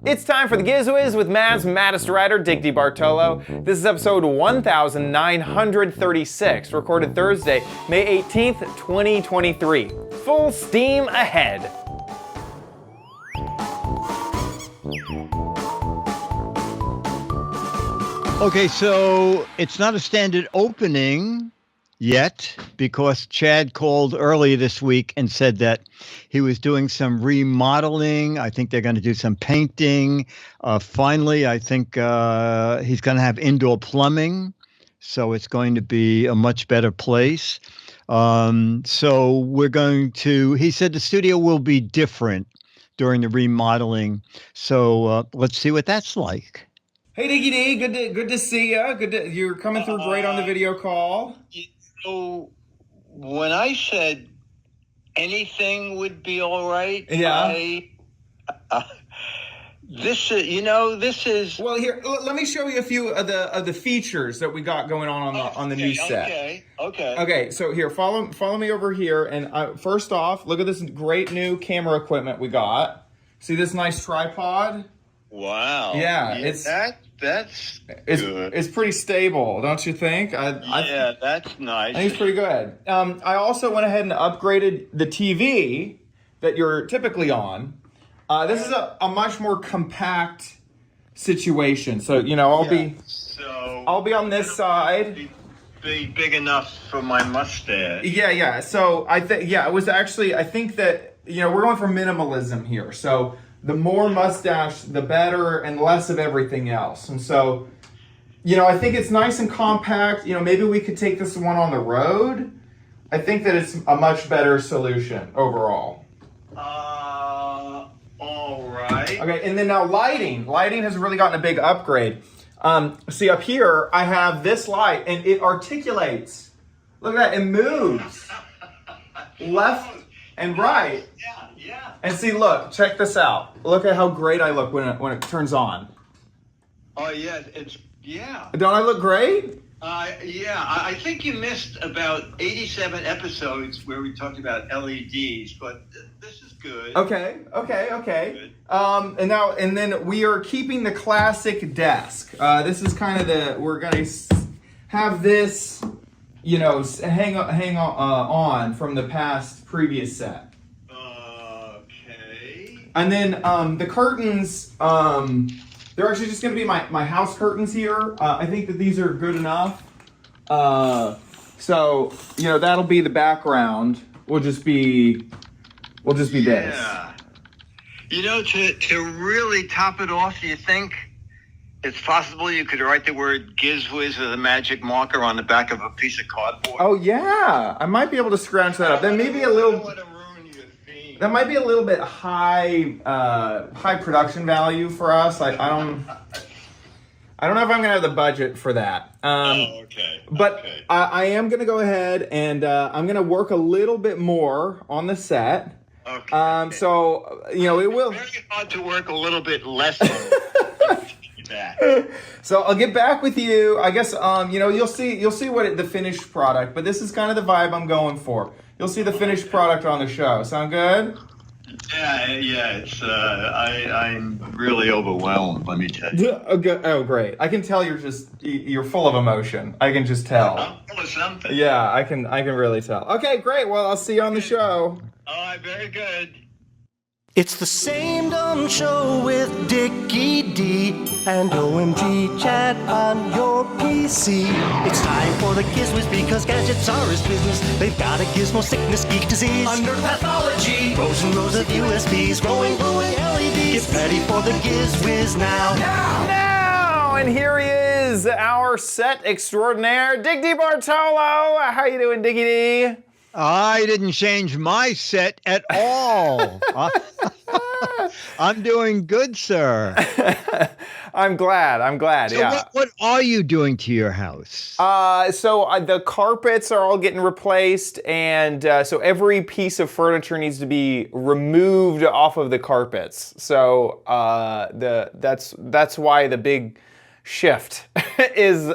It's time for the Giz Wiz with Matt's maddest writer, Dick DeBartolo. This is episode 1936, recorded Thursday, May 18th, 2023. Full steam ahead. Okay, so it's not a standard opening yet because Chad called earlier this week and said that he was doing some remodeling. I think they're going to do some painting. Finally, I think he's going to have indoor plumbing, so it's going to be a much better place. So we're going to, he said the studio will be different during the remodeling. So let's see what that's like. Hey Diggy D, good to see you. You're coming through great on the video call. So when I said anything would be all right, yeah. This is. Well, here, let me show you a few of the features that we got going on the new set. Okay. So here, follow me over here, and first off, look at this great new camera equipment we got. See this nice tripod? Wow. Yeah, that's good. It's pretty stable, don't you think? Yeah, that's nice. I think it's pretty good. I also went ahead and upgraded the TV that you're typically on. This is a much more compact situation. So I'll be on this side. Be big enough for my mustache. Yeah. So I think I think that we're going for minimalism here. So the more mustache, the better, and less of everything else. And so, I think it's nice and compact. Maybe we could take this one on the road. I think that it's a much better solution overall. All right. Okay, and then now lighting. Lighting has really gotten a big upgrade. See up here, I have this light, and it articulates. Look at that, it moves. Left and right. Yeah. And see, look, check this out. Look at how great I look when it turns on. Oh yeah, Don't I look great? I think you missed about 87 episodes where we talked about LEDs, but this is good. Okay. Good. And then we are keeping the classic desk. This is kind of we're gonna have this, hang on from the previous set. And then the curtains, they're actually just going to be my house curtains here. I think that these are good enough. So that'll be the background. We'll just be this. Yeah. To really top it off, do you think it's possible you could write the word Giz Wiz with a magic marker on the back of a piece of cardboard? Oh yeah, I might be able to scrounge that up. That may be a little. That might be a little bit high production value for us. I don't know if I'm gonna have the budget for that. Okay. But I am gonna go ahead and I'm gonna work a little bit more on the set. Okay. So it will. Very hard to work a little bit less. So I'll get back with you. I guess you'll see what the finished product. But this is kind of the vibe I'm going for. You'll see the finished product on the show. Sound good? Yeah. It's I'm really overwhelmed. Let me tell you. Oh, great! I can tell you're full of emotion. I can just tell. I'm full of something. Yeah, I can really tell. Okay, great. Well, I'll see you on the show. All right, very good. It's the same dumb show with Dickie D and OMG Chad on your PC. It's time for the Giz Wiz because gadgets are his business. They've got a gizmo sickness, geek disease, under pathology, rows and rows of USBs, glowing LEDs. Get ready for the Giz Wiz now. And here he is, our set extraordinaire, Dick DeBartolo. How you doing, Dickie D? I didn't change my set at all. I'm doing good, sir. I'm glad. So yeah. What are you doing to your house? The carpets are all getting replaced, and so every piece of furniture needs to be removed off of the carpets. So that's why the big shift is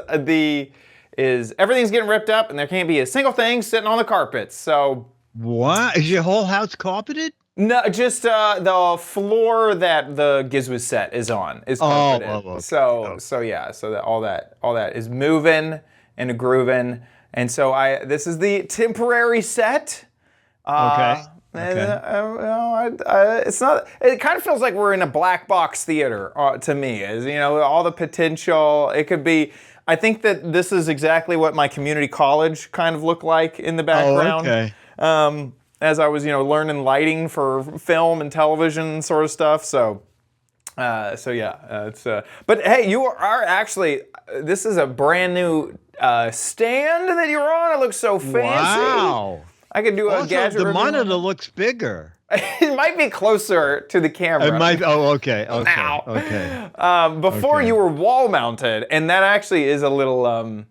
everything's getting ripped up, and there can't be a single thing sitting on the carpets. So what? Is your whole house carpeted? No, just the floor that the Giz Wiz set is on is carpeted. Okay. So yeah, so that all that is moving and grooving, and so this is the temporary set. Okay. And, it's not. It kind of feels like we're in a black box theater to me. Is all the potential. It could be. I think that this is exactly what my community college kind of looked like in the background. Oh, okay. As I was, learning lighting for film and television sort of stuff. So yeah, it's. But hey, you are actually. This is a brand new stand that you're on. It looks so fancy. Wow. I could do a gadget the review. monitor looks bigger. It might be closer to the camera. It might. Oh, okay. Now. Okay. Before Okay. you were wall mounted, and that actually is a little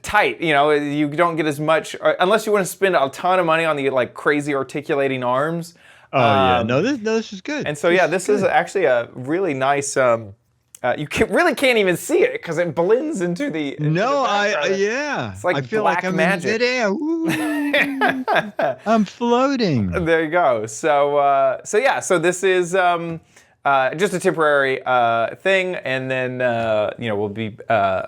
tight. You don't get as much unless you want to spend a ton of money on the crazy articulating arms. Oh yeah. No, this is good. And so this is actually a really nice. You really can't even see it because it blends into the. Yeah. It's like I feel like black I'm magic. in midair. I'm floating. There you go. So this is just a temporary thing, and then we'll be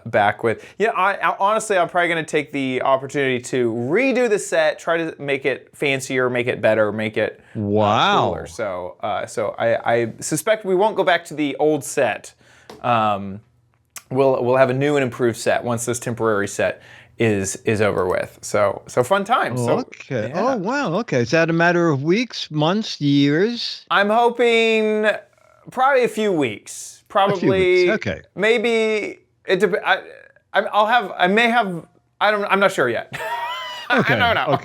back with. I honestly, I'm probably going to take the opportunity to redo the set, try to make it fancier, make it better, make it cooler. So I suspect we won't go back to the old set. We'll have a new and improved set once this temporary set is over with. So fun times. Okay. Yeah. Oh wow. Okay. Is that a matter of weeks, months, years? I'm hoping probably a few weeks. Probably. A few weeks. Okay. Maybe it. I may have. I'm not sure yet. Okay. I don't know.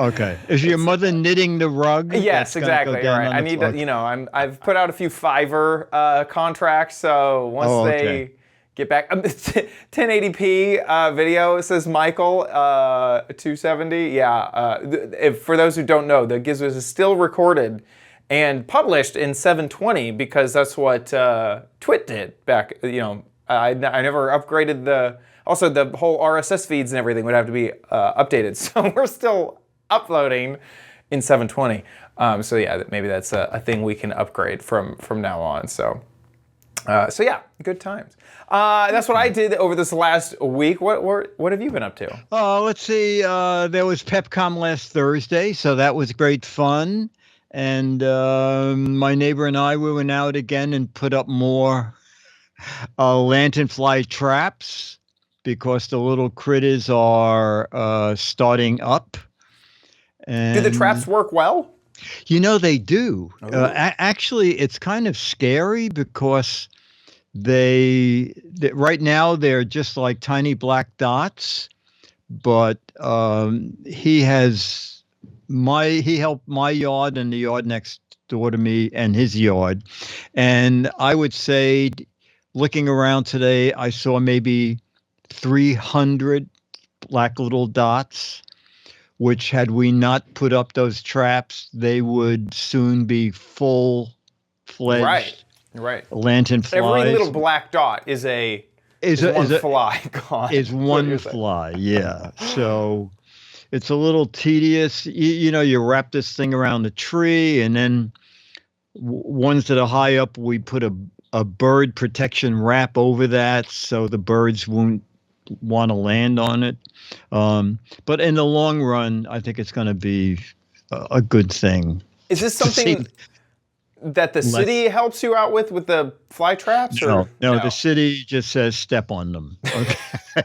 Okay. Is your mother knitting the rug? Yes, exactly. Right. I need to. I've put out a few Fiverr contracts. So once they get back, 1080p video. It says Michael 270. Yeah. For those who don't know, the Giz Wiz is still recorded and published in 720 because that's what Twit did back. I never upgraded the. Also, the whole RSS feeds and everything would have to be updated. So we're still uploading in 720. So yeah, maybe that's a thing we can upgrade from now on. So yeah, good times. That's what I did over this last week. What have you been up to? Let's see. There was PepCom last Thursday, so that was great fun. And my neighbor and I, we went out again and put up more lanternfly traps because the little critters are starting up. And do the traps work well? They do. Actually, it's kind of scary because they right now they're just like tiny black dots. But he helped my yard and the yard next door to me and his yard. And I would say, looking around today, I saw maybe 300 black little dots, which had we not put up those traps, they would soon be full-fledged lanternflies. Every little black dot is one fly gone. Is one fly, yeah. So it's a little tedious. You wrap this thing around the tree, and then ones that are high up, we put a bird protection wrap over that so the birds won't want to land on it. But in the long run, I think it's going to be a good thing. Is this something that the city helps you out with the fly traps? No, the city just says step on them. Okay.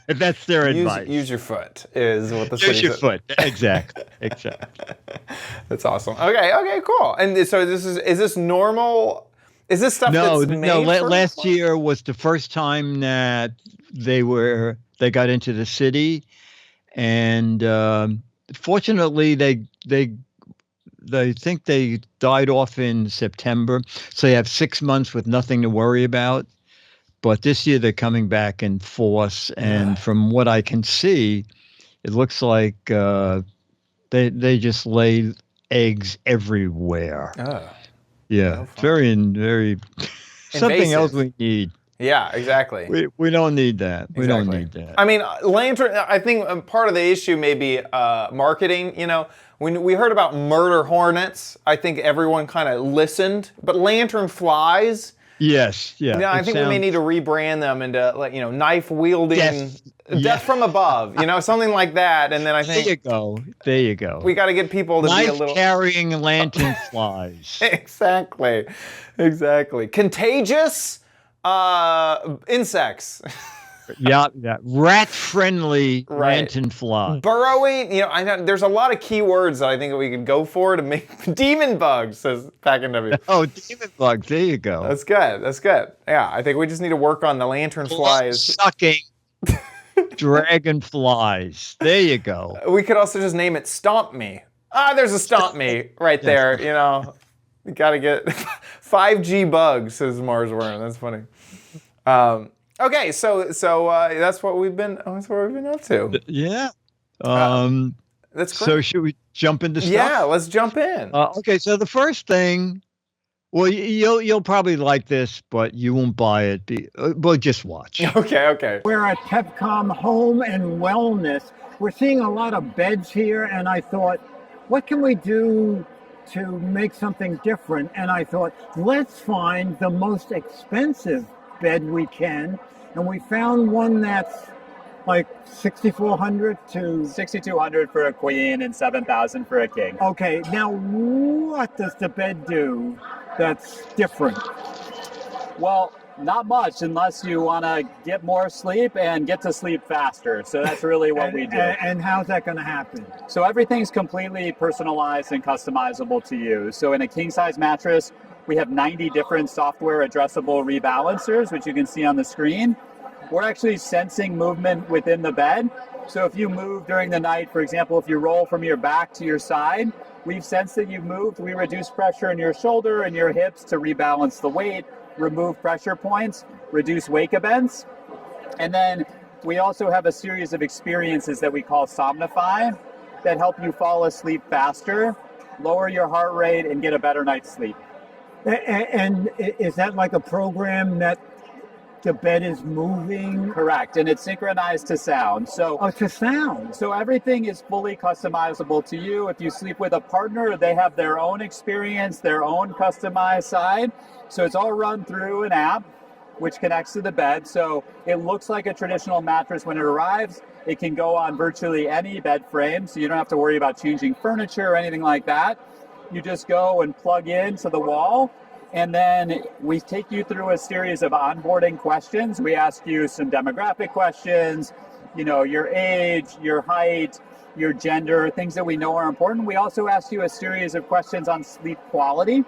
That's their advice. Use your foot is what the city says. Use your foot. Exactly. That's awesome. Okay, cool. And so is this normal? Is this stuff that's made for last year was the first time that they got into the city, and fortunately they think they died off in September, so they have 6 months with nothing to worry about. But this year they're coming back in force, and from what I can see, it looks like they just lay eggs everywhere. Oh. Yeah, very something else we need. Yeah, exactly. We don't need that. We don't Exactly. need that. I mean, lantern. I think part of the issue may be marketing. You know, when we heard about murder hornets, I think everyone kind of listened. But lantern flies. Yes, yeah. Yeah, I it think we may sounds- need to rebrand them into, like, you know, knife wielding, Death. death Yeah. from above. You know, something like that. And then I There you think go. There you go. we got to get people to be a Knife little. carrying lantern flies. Exactly, exactly. Contagious insects. Yeah, rat-friendly Right. lantern fly. Burrowing, you know, I know there's a lot of keywords that I think that we could go for to make demon bugs, says Pack and W. Oh, demon bugs. There you go. That's good. That's good. Yeah, I think we just need to work on the lantern flies. Sucking dragonflies. There you go. We could also just name it Stomp Me. Ah, there's a Stomp Me right there, you know. You gotta get 5G bugs, says Mars Worm. That's funny. Okay, so that's what we've been up to. Yeah. That's great. So should we jump into stuff? Yeah, let's jump in. Okay, so the first thing, well, you'll probably like this, but you won't buy it. Well, just watch. Okay. We're at Pepcom Home and Wellness. We're seeing a lot of beds here, and I thought, what can we do to make something different? And I thought, let's find the most expensive bed we can. And we found one that's like $6,400 to $6,200 for a queen and $7,000 for a king. Okay, now what does the bed do that's different? Well, not much unless you want to get more sleep and get to sleep faster. So that's really what we do. And how's that going to happen? So everything's completely personalized and customizable to you. So in a king size mattress, we have 90 different software addressable rebalancers, which you can see on the screen. We're actually sensing movement within the bed. So if you move during the night, for example, if you roll from your back to your side, we've sensed that you've moved. We reduce pressure in your shoulder and your hips to rebalance the weight, remove pressure points, reduce wake events. And then we also have a series of experiences that we call Somnify that help you fall asleep faster, lower your heart rate, and get a better night's sleep. And is that like a program that the bed is moving? Correct, and it's synchronized to sound. So To sound. So everything is fully customizable to you. If you sleep with a partner, they have their own experience, their own customized side. So it's all run through an app which connects to the bed. So it looks like a traditional mattress when it arrives. It can go on virtually any bed frame, so you don't have to worry about changing furniture or anything like that. You just go and plug into the wall, and then we take you through a series of onboarding questions. We ask you some demographic questions, you know, your age, your height, your gender, things that we know are important. We also ask you a series of questions on sleep quality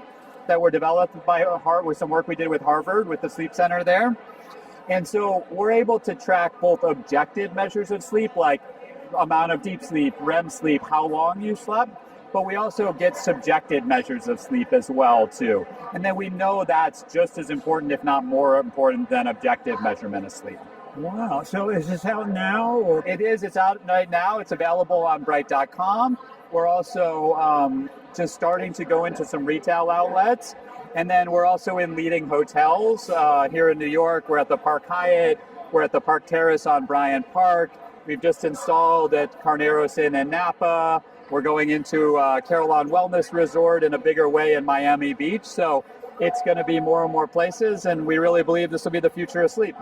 that were developed by with some work we did with Harvard, with the Sleep Center there. And so we're able to track both objective measures of sleep, like amount of deep sleep, REM sleep, how long you slept, but we also get subjective measures of sleep as well too. And then we know that's just as important, if not more important, than objective measurement of sleep. Wow. So is this out now? Or? It is. It's out right now. It's available on bright.com. We're also just starting to go into some retail outlets. And then we're also in leading hotels here in New York. We're at the Park Hyatt. We're at the Park Terrace on Bryant Park. We've just installed at Carneros Inn in Napa. We're going into Carillon Wellness Resort in a bigger way in Miami Beach. So it's going to be more and more places. And we really believe this will be the future of sleep.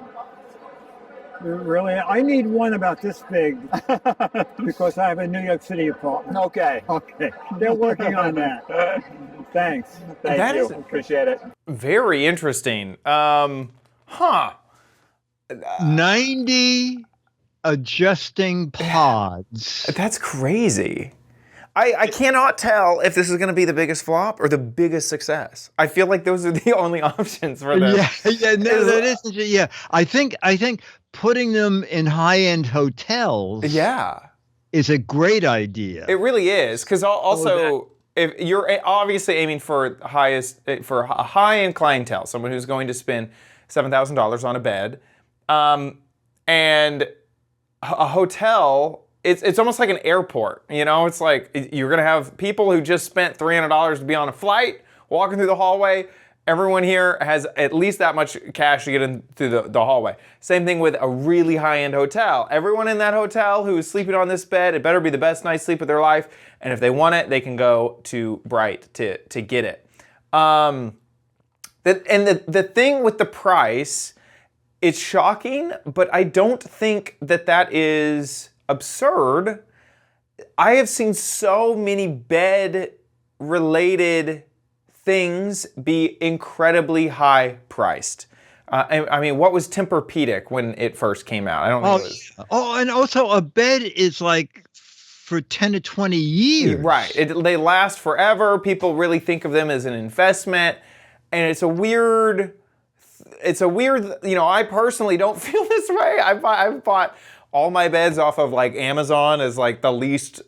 Really? I need one about this big because I have a New York City apartment. Okay. Okay. They're working on that. Thanks. Thank That you. is- Appreciate it. Very interesting. 90 adjusting pods. That's crazy. I cannot tell if this is going to be the biggest flop or the biggest success. I feel like those are the only options for them. No, that isn't. Yeah, I think putting them in high-end hotels. Yeah. Is a great idea. It really is, because also if you're obviously aiming for a high-end clientele, someone who's going to spend $7,000 on a bed, and a hotel. It's almost like an airport, you know? It's like you're gonna have people who just spent $300 to be on a flight, walking through the hallway, Everyone here has at least that much cash to get in through the hallway. Same thing with a really high-end hotel. Everyone in that hotel who is sleeping on this bed, it better be the best night's sleep of their life. And if they want it, they can go to Bright to get it. The thing with the price, it's shocking, but I don't think that is absurd. I have seen so many bed-related things be incredibly high priced. I mean, what was Tempur-Pedic when it first came out? I don't think it was. Oh, and also a bed is like for 10 to 20 years. Right. They last forever. People really think of them as an investment. And it's a weird, I personally don't feel this way. I've bought all my beds off of like Amazon as like the least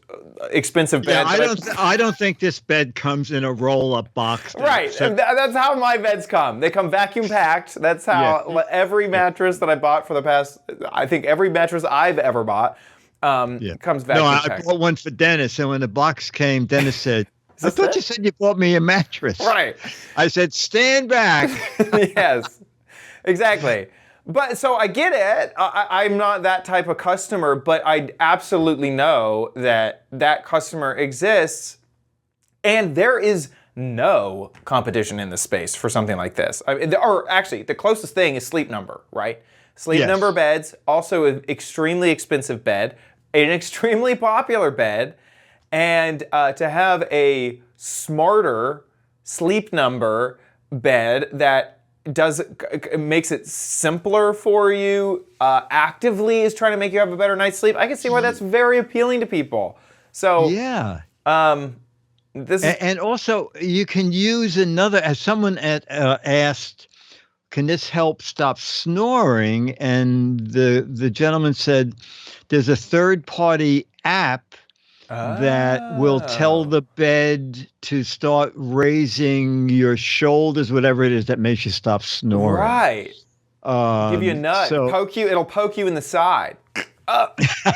expensive bed. Yeah, I don't think this bed comes in a roll-up box. Right. That's how my beds come. They come vacuum packed. That's how every mattress that I bought for the past, I think every mattress I've ever bought comes vacuum packed. I bought one for Dennis, and when the box came, Dennis said, I thought you said you bought me a mattress. Right. I said, stand back. Yes, exactly. But so I get it. I'm not that type of customer, but I absolutely know that customer exists, and there is no competition in the space for something like this. Or actually, the closest thing is Sleep Number, right? Sleep Number beds, also an extremely expensive bed, an extremely popular bed, and to have a smarter Sleep Number bed that makes it simpler for you, actively is trying to make you have a better night's sleep. I can see why that's very appealing to people. So and also you can use another, as someone asked, can this help stop snoring? And the gentleman said there's a third-party app that will tell the bed to start raising your shoulders, whatever it is that makes you stop snoring. Right. Give you a nut. It'll poke you in the side.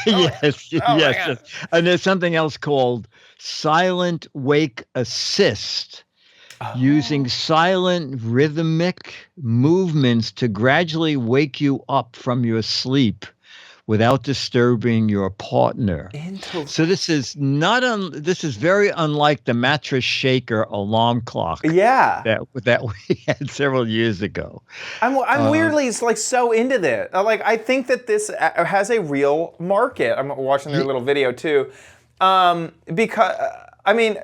Yes. And there's something else called Silent Wake Assist, using silent rhythmic movements to gradually wake you up from your sleep without disturbing your partner. So this is this is very unlike the mattress shaker alarm clock. Yeah, that we had several years ago. I'm weirdly like so into this. I think that this has a real market. I'm watching their little video too, because I mean,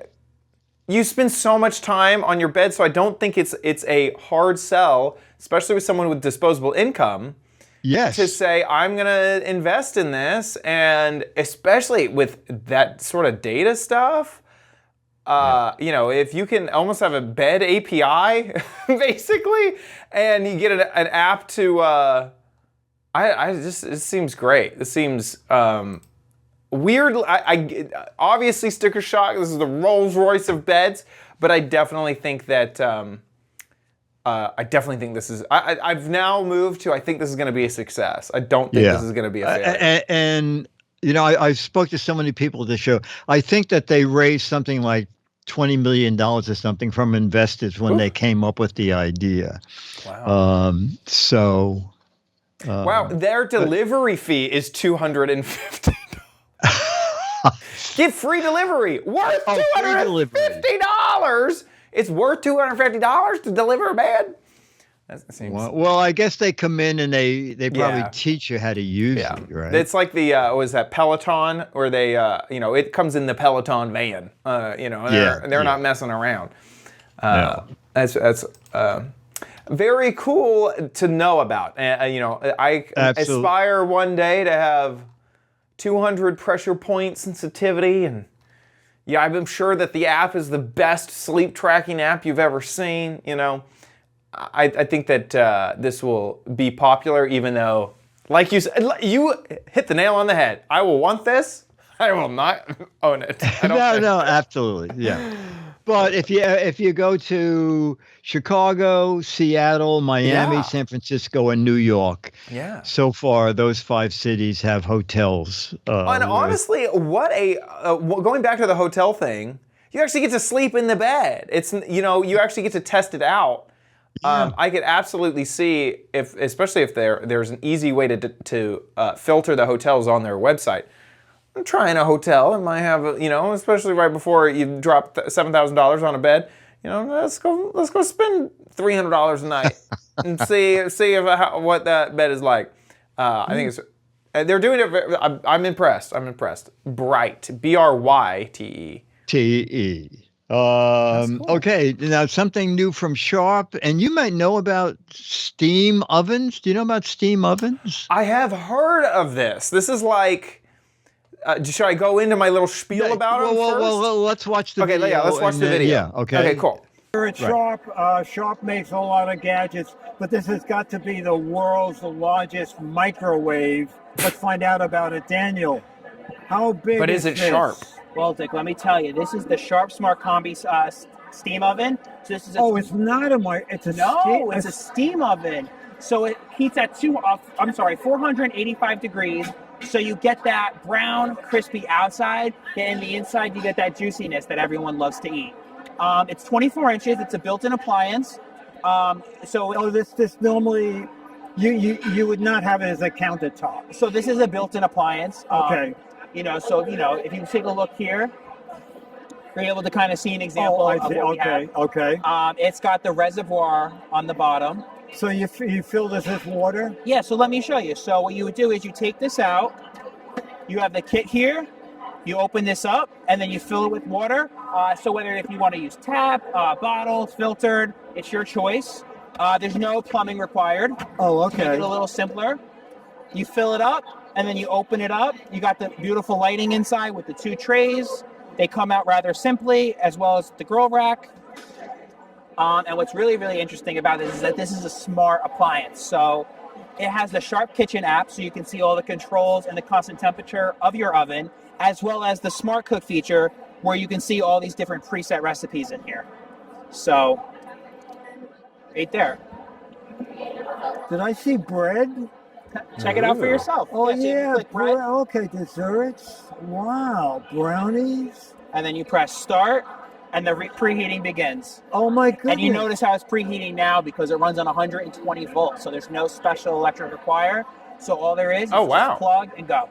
you spend so much time on your bed, so I don't think it's a hard sell, especially with someone with disposable income. Yes. To say, I'm going to invest in this, and especially with that sort of data stuff, if you can almost have a bed API, basically, and you get an app to, it seems great. This seems weird. I obviously sticker shock. This is the Rolls Royce of beds, but I definitely think that, this is. I've now moved to. I think this is going to be a success. I don't think this is going to be a failure. And I spoke to so many people at the show. I think that they raised something like $20 million or something from investors when they came up with the idea. Wow. Wow. Their delivery fee is $250. Get free delivery worth $250. It's worth $250 to deliver a bed. That seems... Well, I guess they come in and they probably teach you how to use it, right? It's like the was that Peloton, where they it comes in the Peloton van, they're not messing around. That's very cool to know about. I aspire one day to have 200 pressure point sensitivity, and I'm sure that the app is the best sleep tracking app you've ever seen. I think that this will be popular, even though, like you said, you hit the nail on the head. I will want this. I will not own it. No, absolutely, yeah. But if you go to Chicago, Seattle, Miami, San Francisco, and New York, so far those 5 cities have hotels. And honestly, going back to the hotel thing, you actually get to sleep in the bed. It's you actually get to test it out. Yeah. I could absolutely see especially if there's an easy way to filter the hotels on their website. I'm trying a hotel and might have especially right before you drop $7,000 on a bed. Let's go spend $300 a night and see what that bed is like. I think it's they're doing it. I'm impressed. Bright, Bryte. TE. Cool. Okay, now something new from Sharp, and you might know about steam ovens. Do you know about steam ovens? I have heard of this. This is like. Should I go into my little spiel about it first? Well, let's watch the video. Okay, yeah, let's watch the video. Yeah, okay. Okay, cool. Here at Sharp, Sharp makes a lot of gadgets, but this has got to be the world's largest microwave. Let's find out about it. Daniel, how big But is it this? Sharp? Well, Dick, let me tell you, this is the Sharp Smart Combi steam oven. So this is It's not it's a it's a steam oven. So it heats at 485 degrees. So you get that brown, crispy outside, and in the inside you get that juiciness that everyone loves to eat. It's 24 inches. It's a built-in appliance. This normally you would not have it as a countertop. So this is a built-in appliance. Okay. If you take a look here, you're able to kind of see an example I of see. what we have. Okay. It's got the reservoir on the bottom. So you fill this with water? Yeah, so let me show you. So what you would do is you take this out, you have the kit here, you open this up, and then you fill it with water. So whether if you want to use tap, bottles, filtered, it's your choice. There's no plumbing required. Oh, To make okay. it a little simpler. You fill it up, and then you open it up. You got the beautiful lighting inside with the 2 trays. They come out rather simply, as well as the grill rack. And what's really, really interesting about this is that this is a smart appliance. So it has the Sharp Kitchen app, so you can see all the controls and the constant temperature of your oven, as well as the Smart Cook feature, where you can see all these different preset recipes in here. So, right there. Did I see bread? Check it out for yourself. Oh, so you yeah. click bread, Bread. Okay, desserts. Wow. Brownies. and then you press start, and the preheating begins. Oh, my goodness. And you notice how it's preheating now because it runs on 120 volts, so there's no special electric required. So all there is Oh, wow. just plug and go.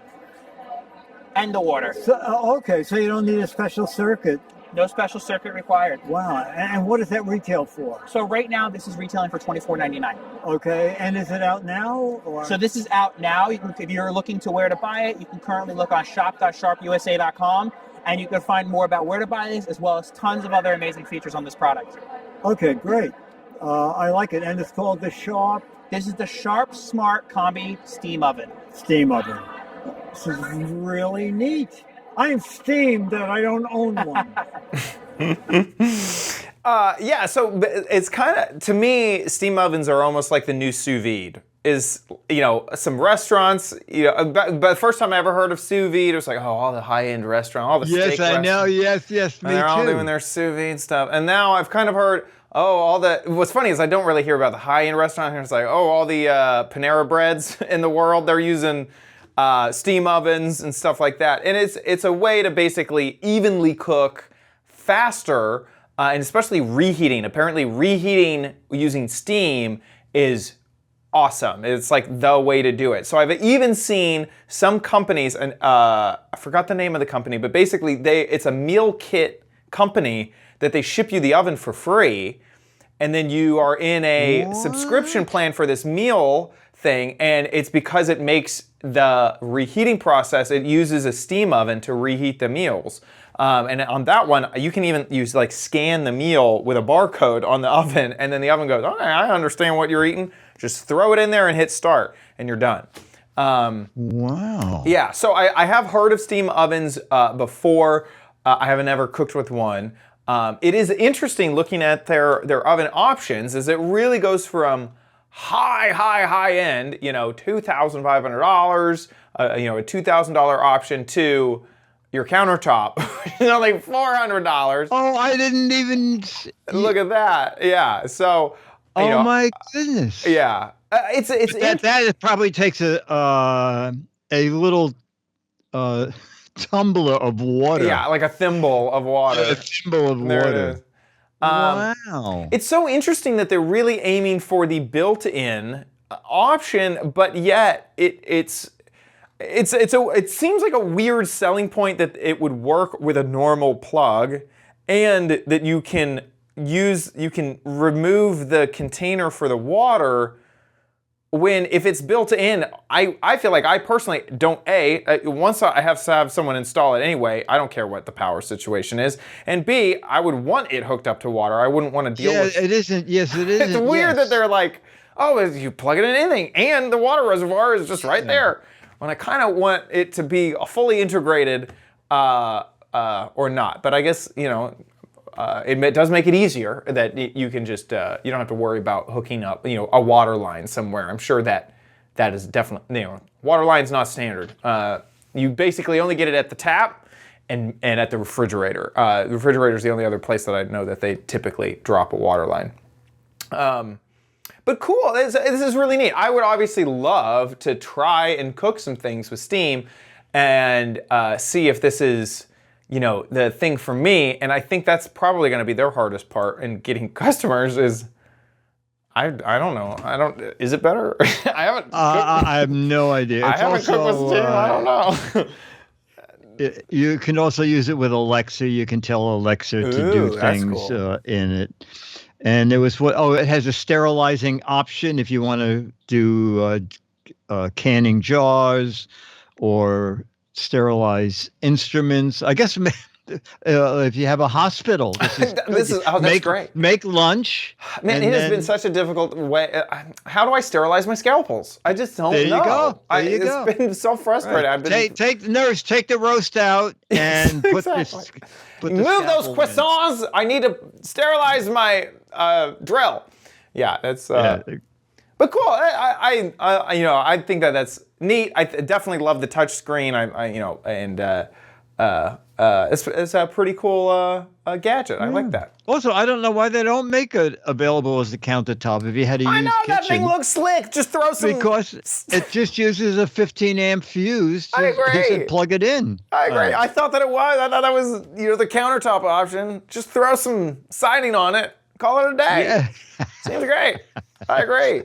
And the water. So, okay, so you don't need a special circuit. No special circuit required. Wow. And what does that retail for? So right now, this is retailing for $24.99. Okay, and is it out now? Or? So this is out now. If you're looking to where to buy it, you can currently look on shop.sharpusa.com, and you can find more about where to buy this, as well as tons of other amazing features on this product. Okay, great. I like it. And it's called the Sharp This is the Sharp Smart Combi Steam Oven. Steam Oven. This is really neat. I'm steamed that I don't own one. Yeah, so it's kind of, to me, steam ovens are almost like the new sous vide. Some restaurants, but the first time I ever heard of sous vide, it was like, all the high-end restaurant, all the steak Yes, I know. restaurants. Yes, me And they're all too. doing their sous vide stuff. And now I've kind of heard, what's funny is I don't really hear about the high-end restaurant. It's like, all the Panera Breads in the world, they're using steam ovens and stuff like that. And it's a way to basically evenly cook faster, and especially reheating. Apparently reheating using steam is awesome. It's like the way to do it. So I've even seen some companies, and I forgot the name of the company, but basically it's a meal kit company that they ship you the oven for free, and then you are in a subscription plan for this meal thing, and it's because it makes the reheating process, it uses a steam oven to reheat the meals. And on that one, you can even scan the meal with a barcode on the oven, and then the oven goes, okay, I understand what you're eating. Just throw it in there and hit start, and you're done. Wow. Yeah, so I have heard of steam ovens before. I haven't ever cooked with one. It is interesting looking at their oven options, as it really goes from high end, $2,500, a $2,000 option to your countertop, only $400. Oh, I didn't even. Look at that. Yeah. So. Oh my goodness. Yeah. It's That probably takes a little tumbler of water. Yeah, like a thimble of water. A thimble of There water. it is. Wow. It's so interesting that they're really aiming for the built-in option, but yet it seems like a weird selling point that it would work with a normal plug, and that you can remove the container for the water. When if it's built in, I feel like I personally don't once I have to have someone install it anyway, I don't care what the power situation is, and B, I would want it hooked up to water. I wouldn't want to deal with it isn't. Yes, it isn't. It's weird that they're like, oh, you plug it in anything, and the water reservoir is just right there. When I kind of want it to be fully integrated, or not. But I guess it does make it easier that you can just you don't have to worry about hooking up a water line somewhere. I'm sure that is definitely water line's not standard. You basically only get it at the tap and at the refrigerator. The refrigerator is the only other place that I know that they typically drop a water line. But cool, this is really neat. I would obviously love to try and cook some things with steam and see if this is the thing for me. And I think that's probably going to be their hardest part in getting customers is, I don't know. Is it better? I have no idea. I haven't cooked with steam. I don't know. You can also use it with Alexa. You can tell Alexa to do things in it. And there was it has a sterilizing option if you want to do canning jars or sterilize instruments. I guess if you have a hospital, that's great. Make lunch. Man, it has been such a difficult way. How do I sterilize my scalpels? I just don't know. There you go. It's been so frustrating. Right. Take the roast out and put this. Move those croissants. I need to sterilize my drill. Yeah, that's. But cool. I think that's neat. I definitely love the touch screen. It's a pretty cool gadget. I like that. Also, I don't know why they don't make it available as a countertop if you had to use I know kitchen. That thing looks slick. Just throw some. Because it just uses a 15 amp fuse I agree. to plug it in. I agree. I thought that it was. I thought that was the countertop option. Just throw some siding on it. Call it a day. Yeah. Seems great. I agree.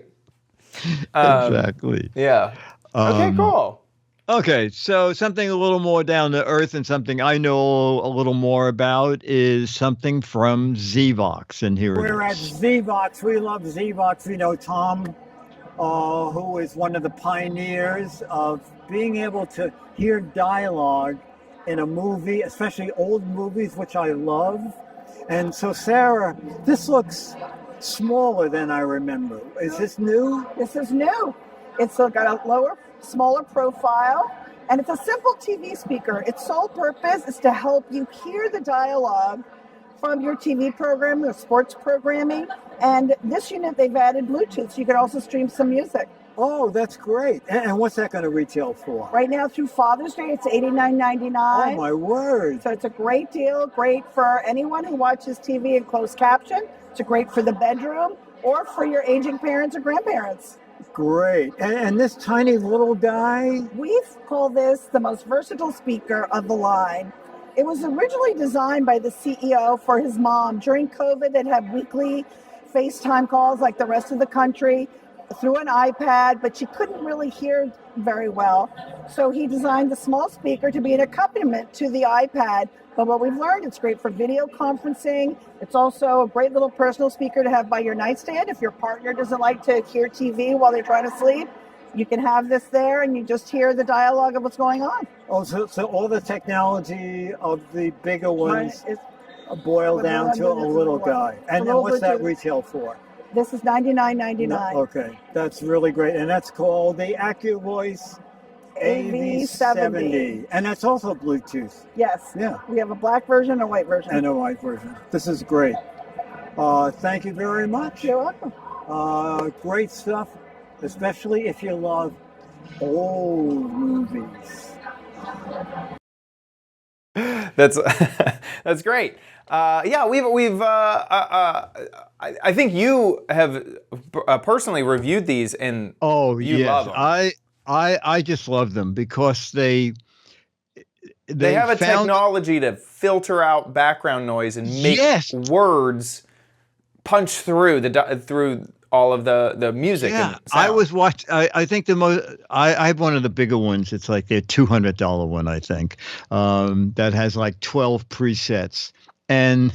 Exactly. Yeah. Okay, cool. Okay, so something a little more down to earth and something I know a little more about is something from Zvox, and here We're it at is. Zvox. We love Zvox. We know Tom, who is one of the pioneers of being able to hear dialogue in a movie, especially old movies, which I love. And so, Sarah, this looks smaller than I remember. Is this new? This is new. It's got a smaller profile, and it's a simple TV speaker. Its sole purpose is to help you hear the dialogue from your TV program or sports programming. And this unit, they've added Bluetooth, so you can also stream some music. Oh, that's great. And what's that going to retail for? Right now through Father's Day, it's $89.99. Oh, my word. So it's a great deal, great for anyone who watches TV in closed caption. It's great for the bedroom or for your aging parents or grandparents. Great. And this tiny little guy? We've called this the most versatile speaker of the line. It was originally designed by the CEO for his mom. During COVID, they'd have weekly FaceTime calls like the rest of the country through an iPad, but she couldn't really hear very well. So he designed the small speaker to be an accompaniment to the iPad. But what we've learned, it's great for video conferencing. It's also a great little personal speaker to have by your nightstand. If your partner doesn't like to hear TV while they're trying to sleep, you can have this there and you just hear the dialogue of what's going on. Oh, so all the technology of the bigger ones boil down to a little guy. And what's that retail for? This is $99.99. Okay, that's really great. And that's called the AccuVoice AV70. And that's also Bluetooth. Yes. Yeah. We have a black version and a white version. And a white version. This is great. Thank you very much. You're welcome. Great stuff, especially if you love old movies. That's great. I think you have personally reviewed these, and you love them. I just love them because they have a technology to filter out background noise and make Yes. words punch through through all of the music. Yeah, and I sound. was watch. I think the most. I have one of the bigger ones. It's like the $200 one, I think, that has like 12 presets. And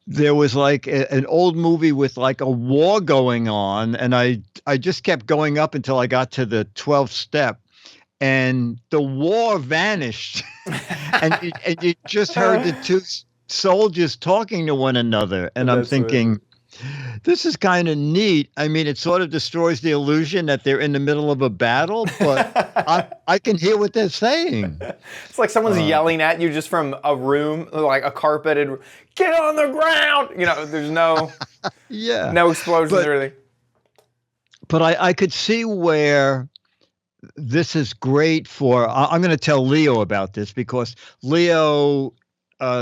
there was like an old movie with like a war going on, and I just kept going up until I got to the 12th step, and the war vanished, and you just heard the two soldiers talking to one another, and I'm That's thinking, this is kind of neat. I mean, it sort of destroys the illusion that they're in the middle of a battle, but I can hear what they're saying. It's like someone's yelling at you just from a room, like a carpeted, get on the ground. You know, there's no Yeah. no explosions But- or anything. But I could see where this is great for. I'm going to tell Leo about this because Leo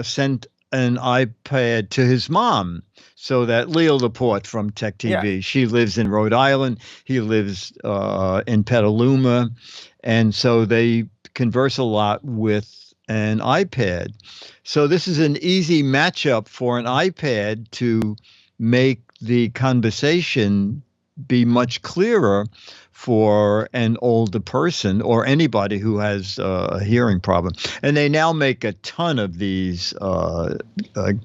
sent an iPad to his mom so that Leo Laporte from Tech TV, Yeah. she lives in Rhode Island. He lives in Petaluma. And so they converse a lot with an iPad. So this is an easy matchup for an iPad to make the conversation be much clearer for an older person or anybody who has a hearing problem. And they now make a ton of these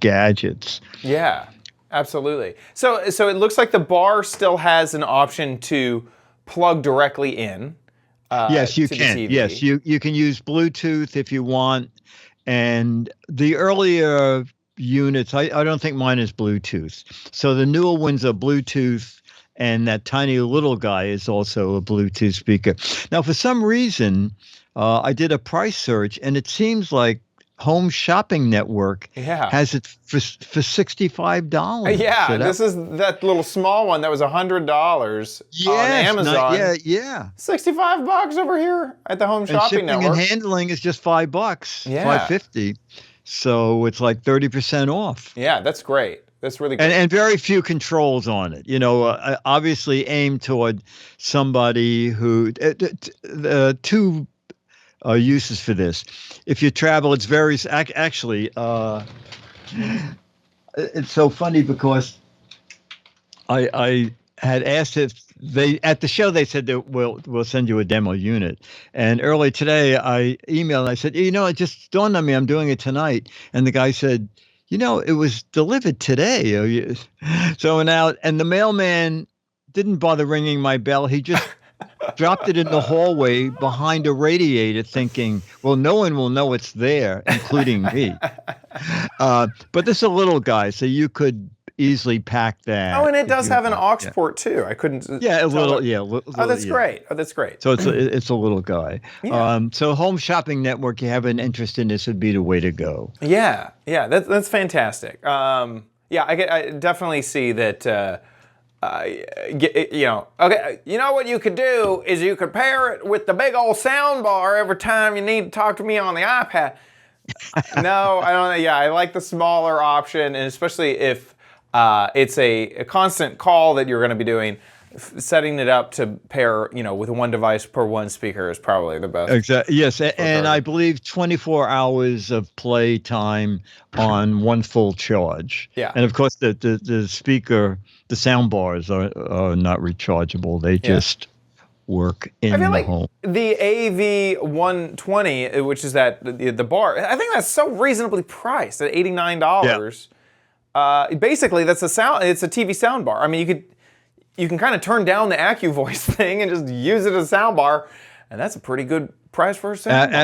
gadgets. Yeah, absolutely. So it looks like the bar still has an option to plug directly in. Yes, you to the can. TV. Yes, you can use Bluetooth if you want. And the earlier units, I don't think mine is Bluetooth. So the newer ones are Bluetooth, and that tiny little guy is also a Bluetooth speaker. Now, for some reason, I did a price search, and it seems like Home Shopping Network Yeah. has it for $65. Yeah, So this is that little small one that was $100 on yes, Amazon. yeah. $65 over here at the Home And Shopping shipping Network. and handling is just $5, Yeah. $5.50. So it's like 30% off. Yeah, that's great. That's really great. And very few controls on it. You know, obviously aimed toward somebody who two uses for this. If you travel, it's very actually. It's so funny because I had asked if they at the show they said that we'll send you a demo unit, and early today I emailed. I said, it just dawned on me I'm doing it tonight, and the guy said, it was delivered today. So now, and the mailman didn't bother ringing my bell. He just dropped it in the hallway behind a radiator thinking, well, no one will know it's there, including me. But this is a little guy, so you could easily pack that. Oh, and it does have an aux yeah. port too. I couldn't. Yeah, a tell little. it. Yeah. Oh, that's great. Oh, that's great. So it's a little guy. Yeah. So Home Shopping Network, you have an interest in this would be the way to go. Yeah, that's fantastic. Yeah, I definitely see that. Okay, you know what you could do is you could pair it with the big old sound bar every time you need to talk to me on the iPad. No, I don't. Yeah, I like the smaller option, and especially if it's a constant call that you're going to be doing. Setting it up to pair, with one device per one speaker is probably the best. Exactly. Yes, and I believe 24 hours of play time on one full charge. Yeah. And of course, the speaker, the sound bars are not rechargeable. They just work in I feel the like home. the AV120, which is the bar, I think that's so reasonably priced at $89. Basically, that's it's a TV sound bar. I mean, you can kind of turn down the AccuVoice thing and just use it as a sound bar, and that's a pretty good price for a sound bar.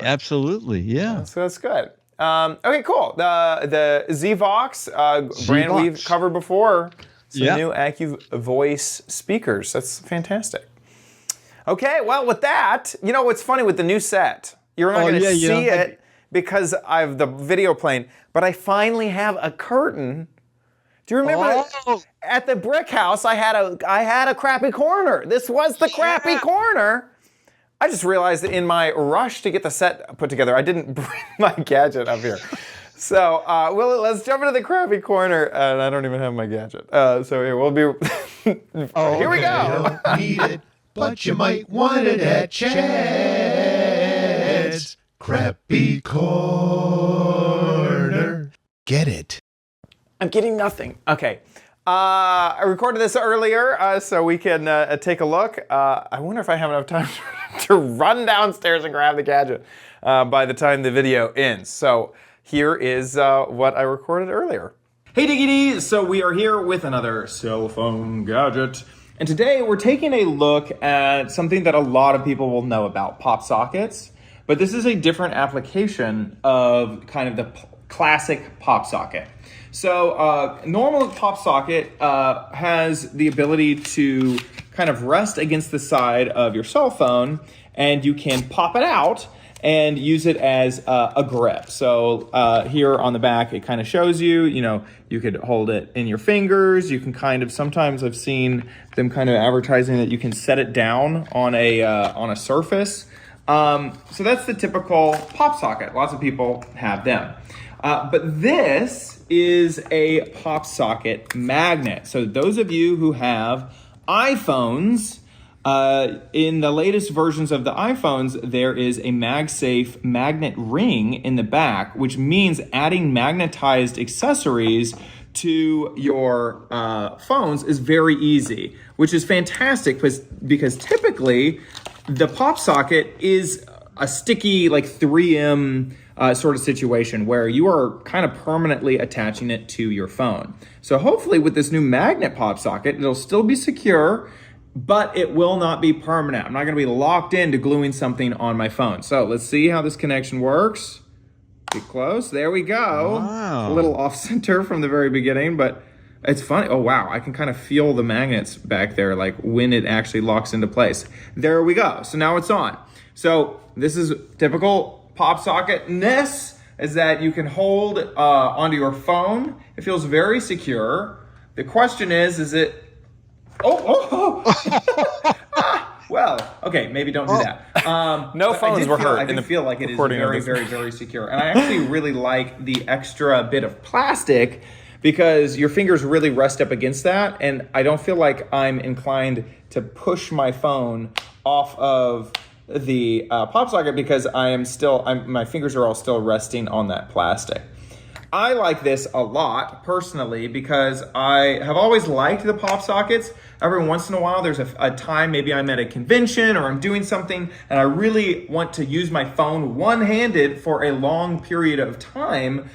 Absolutely, yeah. So that's good. Okay, cool. The ZVox brand we've covered before. Some new AccuVoice speakers. That's fantastic. Okay, well, with that, what's funny with the new set? You're not going to see it because I have the video playing, but I finally have a curtain. Do you remember at the brick house I had a crappy corner? This was the crappy corner. I just realized that in my rush to get the set put together, I didn't bring my gadget up here. So, let's jump into the crappy corner, and I don't even have my gadget. So here we'll be. Here we go. You don't need it, but you might want it at Chad's Crappy Corner. Get it? I'm getting nothing. Okay. I recorded this earlier so we can take a look. I wonder if I have enough time to run downstairs and grab the gadget by the time the video ends. So here is what I recorded earlier. Hey Diggity! So we are here with another cell phone gadget. And today we're taking a look at something that a lot of people will know about, pop sockets. But this is a different application of kind of the classic pop socket. So normal pop socket has the ability to kind of rest against the side of your cell phone, and you can pop it out and use it as a grip. So here on the back, it kind of shows you, you could hold it in your fingers. You can kind of, sometimes I've seen them kind of advertising that you can set it down on a surface. So that's the typical pop socket. Lots of people have them. But this is a pop socket magnet. So those of you who have iPhones, in the latest versions of the iPhones, there is a MagSafe magnet ring in the back, which means adding magnetized accessories to your phones is very easy, which is fantastic because typically the pop socket is a sticky, like 3M sort of situation where you are kind of permanently attaching it to your phone. So hopefully with this new magnet pop socket, it'll still be secure, but it will not be permanent. I'm not gonna be locked into gluing something on my phone. So let's see how this connection works. Get close, there we go. Wow. A little off center from the very beginning, but it's funny. Oh wow, I can kind of feel the magnets back there, like when it actually locks into place. There we go, so now it's on. So this is typical pop socket-ness, is that you can hold onto your phone. It feels very secure. The question is it, well, okay, maybe don't do that. No phones were hurt. I do feel like it is very, very, very secure. And I actually really like the extra bit of plastic because your fingers really rest up against that. And I don't feel like I'm inclined to push my phone off of the pop socket because my fingers are all still resting on that plastic. I like this a lot personally because I have always liked the pop sockets. Every once in a while there's a time, maybe I'm at a convention or I'm doing something and I really want to use my phone one-handed for a long period of time,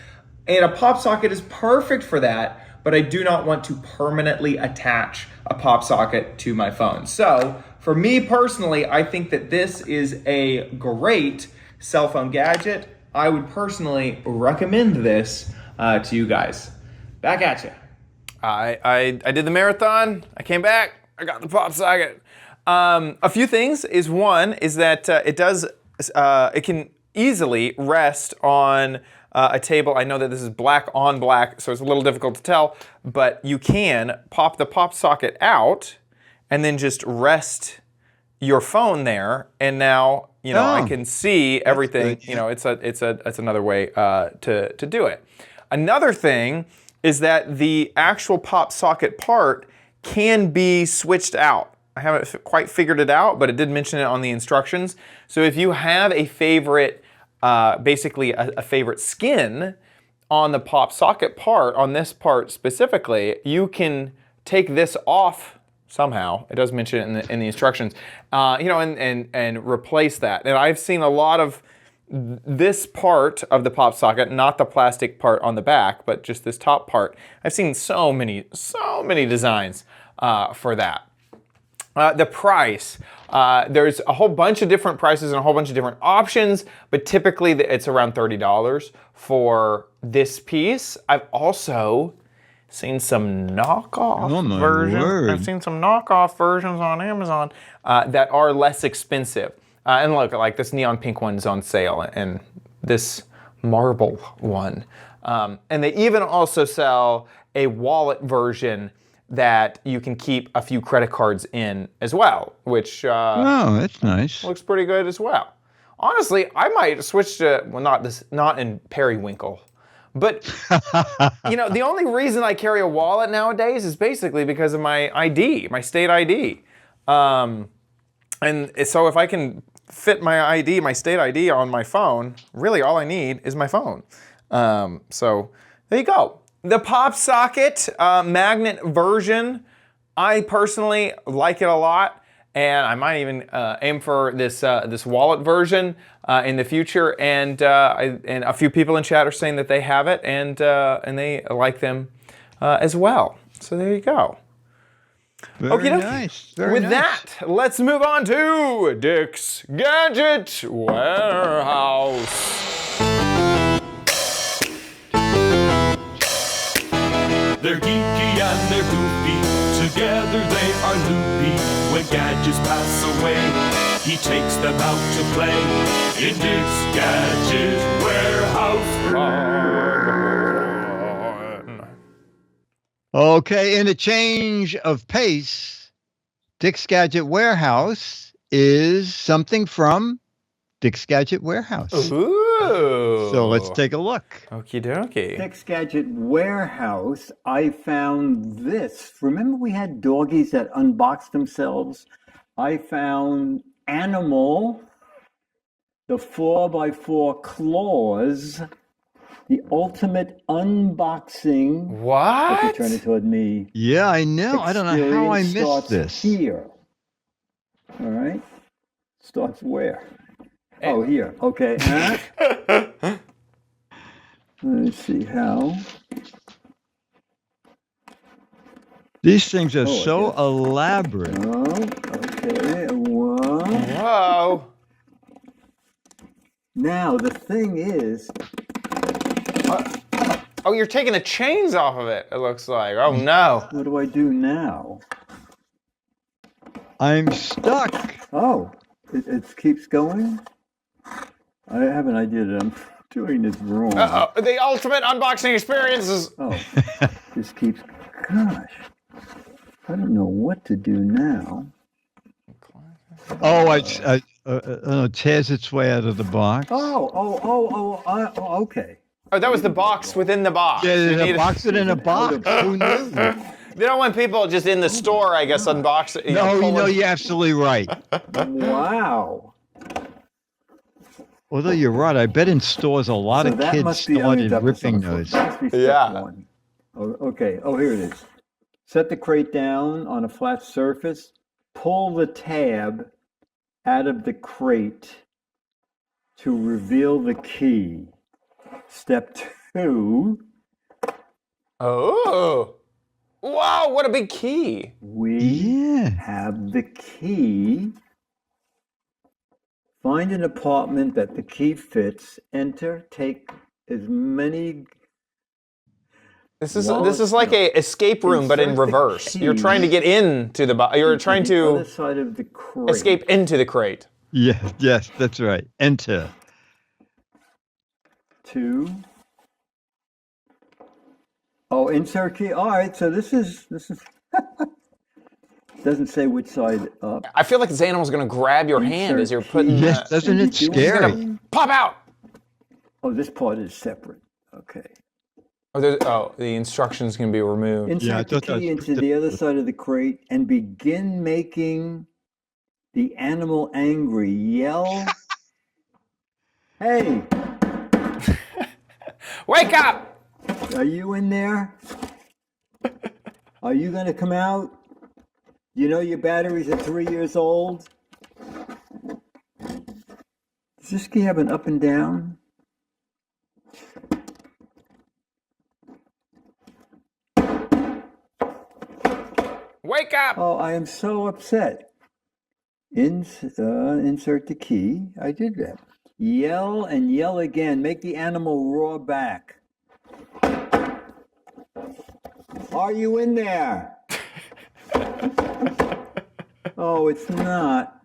and a pop socket is perfect for that, but I do not want to permanently attach a pop socket to my phone. So for me personally, I think that this is a great cell phone gadget. I would personally recommend this to you guys. Back at you. I did the marathon. I came back. I got the pop socket. A few things is one is that it can easily rest on a table. I know that this is black on black, so it's a little difficult to tell, but you can pop the pop socket out and then just rest your phone there, and now I can see everything. Good. It's another way to do it. Another thing is that the actual pop socket part can be switched out. I haven't quite figured it out, but it did mention it on the instructions. So if you have a favorite, basically a favorite skin on the pop socket part, on this part specifically, you can take this off somehow. It does mention it in the instructions, and replace that. And I've seen a lot of this part of the pop socket, not the plastic part on the back, but just this top part. I've seen so many designs for that. The price, there's a whole bunch of different prices and a whole bunch of different options, but typically it's around $30 for this piece. I've also seen some knockoff versions. Word. I've seen some knockoff versions on Amazon that are less expensive. And look, like this neon pink one's on sale, and this marble one. And they even also sell a wallet version that you can keep a few credit cards in as well, which oh, that's nice. Looks pretty good as well. Honestly, I might switch to, well, not in periwinkle, but the only reason I carry a wallet nowadays is basically because of my ID, my state ID. And so if I can fit my ID, my state ID on my phone. Really, all I need is my phone. So there you go. The pop socket magnet version, I personally like it a lot, and I might even aim for this this wallet version in the future. And and a few people in chat are saying that they have it, and they like them as well. So there you go. Very Okey-dokey. nice. Very With nice. that, let's move on to Dick's Gadget Warehouse. They're geeky and they're goofy, together they are loopy. When gadgets pass away, he takes them out to play in Dick's Gadget Warehouse. Okay, in a change of pace, Dick's Gadget Warehouse is something from Dick's Gadget Warehouse. Ooh. So let's take a look. Okie dokie. Dick's Gadget Warehouse, I found this. Remember we had doggies that unboxed themselves? I found Animal, the 4x4 claws, the ultimate unboxing. What? Okay, turn it toward me. Yeah, I know. I don't know how I Experience missed starts this. Here. All right. Starts where? Oh, here. Okay. Let's see how. These things are Oh, I so guess. elaborate. Oh, okay. Whoa. Whoa. Now the thing is, Oh, you're taking the chains off of it, it looks like. Oh, no. what do I do now? I'm stuck. Oh, it keeps going. I have an idea that I'm doing this wrong. Uh-oh. The ultimate unboxing experience is... Oh, this keeps. Gosh, I don't know what to do now. Oh, it tears its way out of the box. Okay. Oh, that was the box within the box. Yeah, You a need- box it in a box. Who knew? They don't want people just in the store, I guess, unbox it. No, pulling- you're absolutely right. Wow. Although you're right, I bet in stores a lot So of that kids must be, started that was ripping on those. that must be step Yeah. one. Oh, okay. Oh, here it is. Set the crate down on a flat surface. Pull the tab out of the crate to reveal the key. Step 2. Oh. Wow, what a big key. We Yeah. have the key. Find an apartment that the key fits. Enter. Take as many. This is like a escape room, but in Insert the reverse. You're key trying to get into the box. You're trying the other to side of the crate. escape into the crate. Yes, that's right. Enter. 2. Oh, insert key. All right. So this is doesn't say which side up. I feel like this animal's going to grab your hand as you're putting Yes, doesn't it Doing scary? something? pop out. Oh, this part is separate. Okay. Oh, the instructions can be removed. Yeah, I Insert the thought that key was into the other side of the crate and begin making the animal angry. Yell, "Hey, Wake up! are you in there? Are you going to come out? You know your batteries are 3 years old." Does this key have an up and down? Wake up! Oh, I am so upset. Insert the key. I did that. Yell and yell again. Make the animal roar back. Are you in there? Oh, it's not.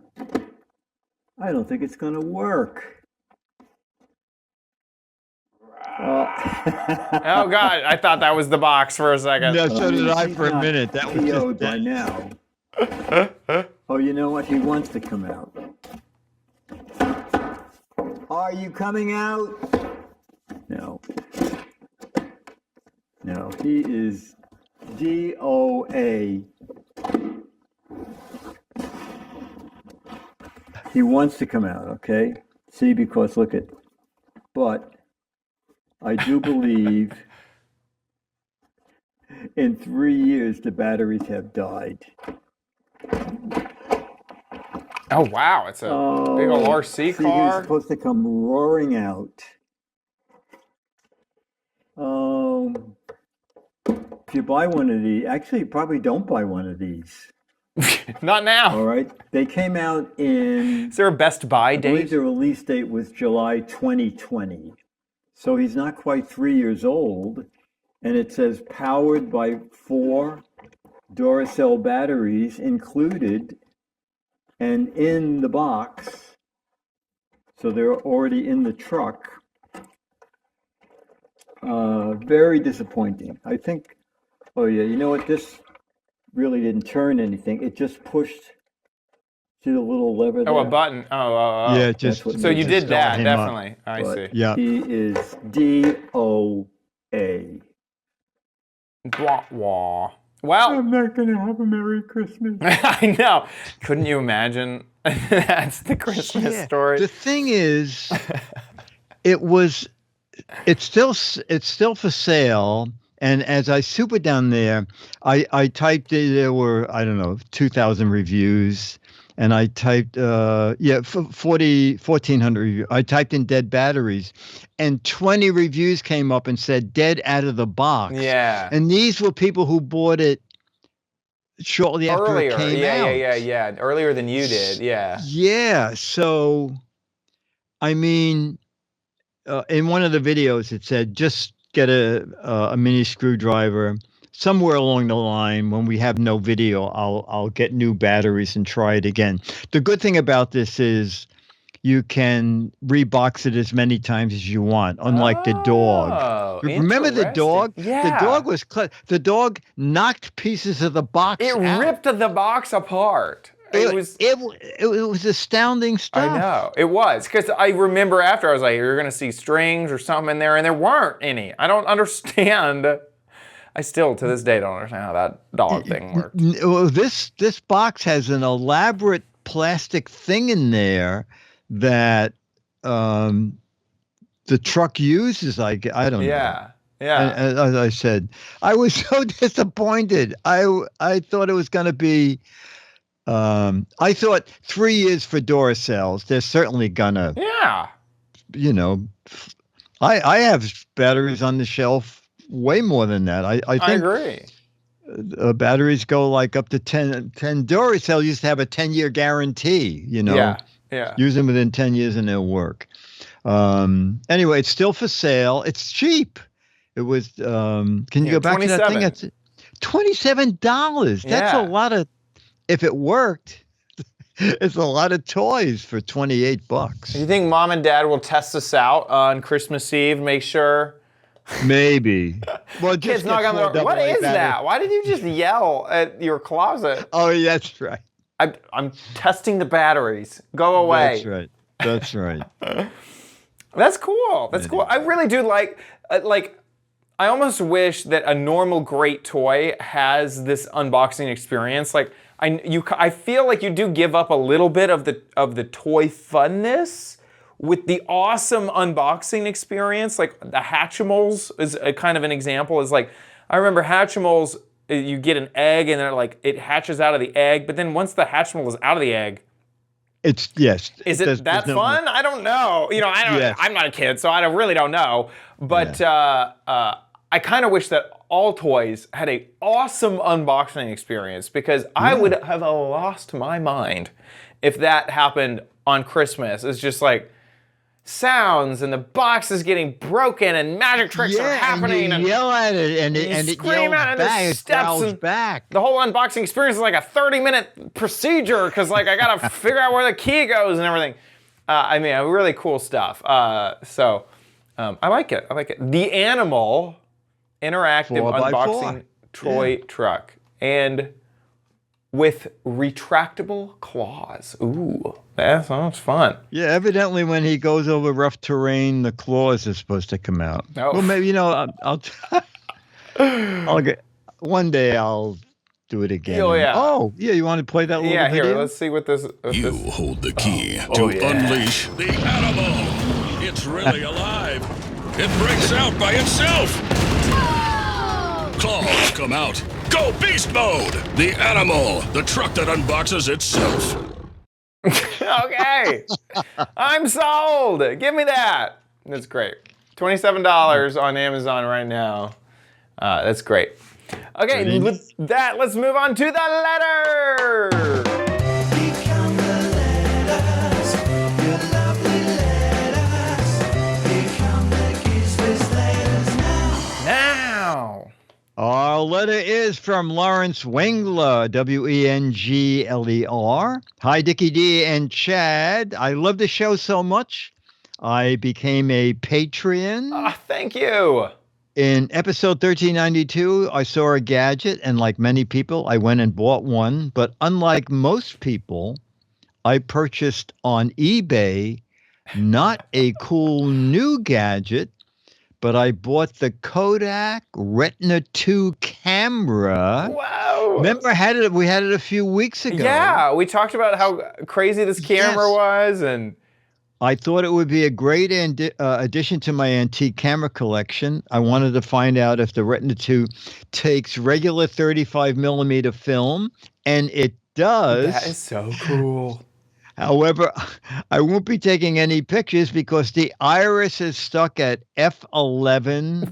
I don't think it's going to work. Oh God, I thought that was the box for a second. No, so did I He's for a not minute. That was PO'd just by now. Oh, you know what? He wants to come out. Are you coming out? No. No, he is DOA. He wants to come out, okay? See, because look at, but I do believe in 3 years the batteries have died. Oh wow, it's a big old RC see, car. he's supposed to come roaring out. If you buy one of these, actually, probably don't buy one of these. Not now. All right, they came out in. Is there a Best Buy I believe date? the release date was July 2020. So he's not quite 3 years old. And it says powered by 4 Duracell batteries included and in the box. So they're already in the truck. Very disappointing. I think, oh yeah, you know what? This really didn't turn anything. It just pushed. See the little lever there? Oh, a button. Oh. Yeah, just what So you just did start that, him up. definitely. I But see. Yeah. he is DOA. Wah, wah. Well, not going to have a Merry Christmas. I know. Couldn't you imagine? That's the Christmas Yeah. story. The thing is, it's still for sale. And as I super down there, I typed it, there were, I don't know, 2,000 reviews. And I typed, 1,400 reviews. I typed in dead batteries and 20 reviews came up and said dead out of the box. Yeah. And these were people who bought it shortly after Earlier. it came out. Yeah. Earlier than you did. Yeah. Yeah. So, I mean, in one of the videos, it said just get a mini screwdriver. Somewhere along the line, when we have no video, I'll get new batteries and try it again. The good thing about this is you can rebox it as many times as you want, unlike the dog. Remember the dog? Yeah. The dog was the dog knocked pieces of the box It out. ripped the box apart. It was astounding stuff. I know it was, because I remember after I was like, "You're gonna see strings or something in there," and there weren't any. I don't understand. I still, to this day, don't understand how that dog thing worked. This box has an elaborate plastic thing in there that the truck uses. I don't know. Yeah. And, as I said, I was so disappointed. I thought it was going to be. I thought 3 years for Duracells. They're certainly gonna. Yeah. You know, I have batteries on the shelf way more than that. I think I agree. Batteries go like up to 10. Duracell used to have a 10-year guarantee, you know. Yeah. Use them within 10 years and they'll work. Anyway, it's still for sale. It's cheap. It was, can you go back to that thing? It's $27. That's a lot of, if it worked, it's a lot of toys for $28. You think Mom and Dad will test us out on Christmas Eve? Make sure. Maybe. Well, Kids knock on the door. What is that? Why did you just yell at your closet? Oh, that's right. I'm testing the batteries. Go away. That's right. That's right. That's cool. That's cool. I really do like. I almost wish that a normal great toy has this unboxing experience. Like I feel like you do give up a little bit of the toy funness with the awesome unboxing experience. Like the Hatchimals is a kind of an example. Is like, I remember Hatchimals, you get an egg and they're like, it hatches out of the egg, but then once the Hatchimal is out of the egg, it's, yes. Is it that fun? I don't know. You know, I'm not a kid, so I really don't know. But I kind of wish that all toys had a awesome unboxing experience, because I would have lost my mind if that happened on Christmas. It's just like sounds and the box is getting broken and magic tricks are happening. And you yell at it and you it scream yells at it back. and It growls back. The whole unboxing experience is like a 30-minute procedure, because like I gotta figure out where the key goes and everything. I mean, really cool stuff. So I like it. I like it. The Animal interactive 4x4 unboxing toy truck, and with retractable claws. Ooh, that sounds fun. Yeah, evidently when he goes over rough terrain, the claws are supposed to come out. Oh. Well, maybe, you know, I'll get, one day I'll do it again. Oh, yeah. Oh, yeah. You want to play that little Yeah, video? here, let's see what this. You hold the key Oh, to yeah. unleash the animal. It's really alive. It breaks out by itself. Claws come out. Go beast mode. The animal. The truck that unboxes itself. Okay, I'm sold. Give me that. That's great. $27 on Amazon right now. That's great. Okay, with that, let's move on to the letter. Become the letters, your lovely letters. Become the Giz Wiz letters now. Now. Our letter is from Lawrence Wengler, Wengler. Hi, Dickie D and Chad. I love the show so much. I became a Patreon. Thank you. In episode 1392, I saw a gadget, and like many people, I went and bought one. But unlike most people, I purchased on eBay not a cool new gadget, but I bought the Kodak Retina 2 camera. Wow. Remember, we had it a few weeks ago. Yeah, we talked about how crazy this camera was, and I thought it would be a great addition to my antique camera collection. I wanted to find out if the Retina 2 takes regular 35 millimeter film, and it does. that is so cool. However, I won't be taking any pictures because the iris is stuck at f11,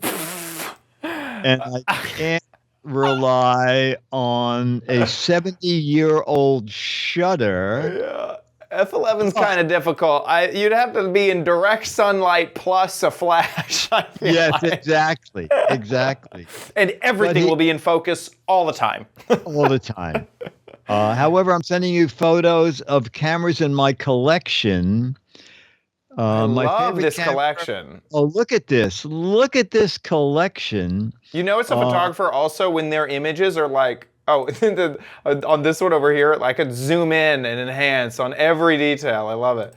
and I can't rely on a 70-year-old shutter. Yeah. F11's kind of difficult. You'd have to be in direct sunlight plus a flash. I feel Yes, like. exactly. And everything will be in focus all the time. All the time. However, I'm sending you photos of cameras in my collection. I My love favorite this camera- collection. Oh, look at this. Look at this collection. You know, it's a photographer also when their images are like, on this one over here, I could zoom in and enhance on every detail. I love it.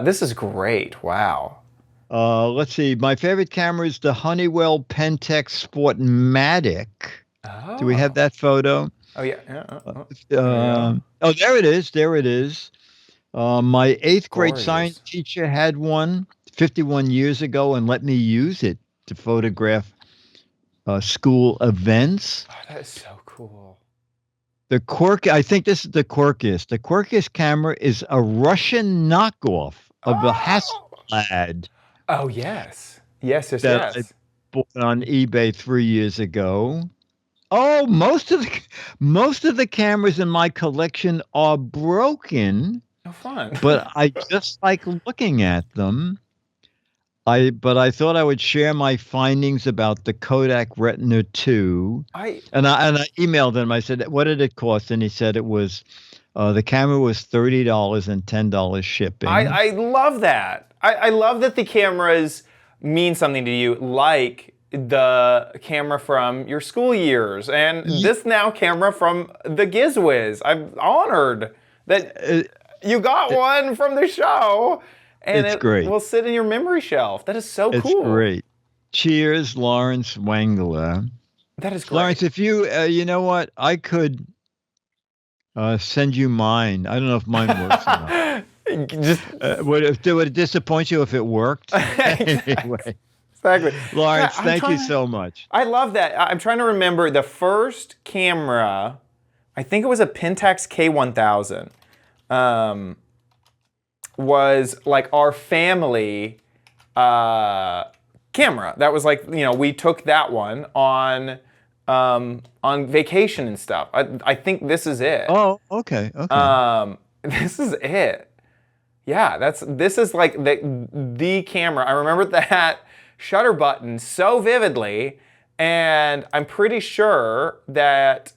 This is great. Wow. Let's see. My favorite camera is the Honeywell Pentex Sportmatic. Oh. Do we have that photo? Oh, yeah. Oh, there it is. My 8th grade Gorgeous. science teacher had one 51 years ago and let me use it to photograph school events. Oh, that is so cool. The I think this is the Quirkus. The Quirkus camera is a Russian knockoff of the Hasselblad Oh, yes. Yes. that I bought on eBay 3 years ago. Oh, most of the cameras in my collection are broken, Oh, fun. but I just like looking at them. But I thought I would share my findings about the Kodak Retina 2. And I emailed him. I said, "What did it cost?" And he said it was the camera was $30 and $10 shipping. I love that. I love that the cameras mean something to you, like the camera from your school years and this now camera from the Giz Wiz. I'm honored that you got one from the show. And It's great. will sit in your memory shelf. That is so It's cool. great. Cheers, Lawrence Wengler. That is great. Lawrence, if you, you know what, I could send you mine. I don't know if mine works or not. Just Would it disappoint you if it worked? Anyway, exactly. Lawrence, Yeah, thank you so much. I love that. I'm trying to remember the first camera. I think it was a Pentax K1000. Was like our family camera. That was like, we took that one on vacation and stuff. I think this is it. Oh, okay. This is it. Yeah, this is like the camera. I remember that shutter button so vividly, and I'm pretty sure that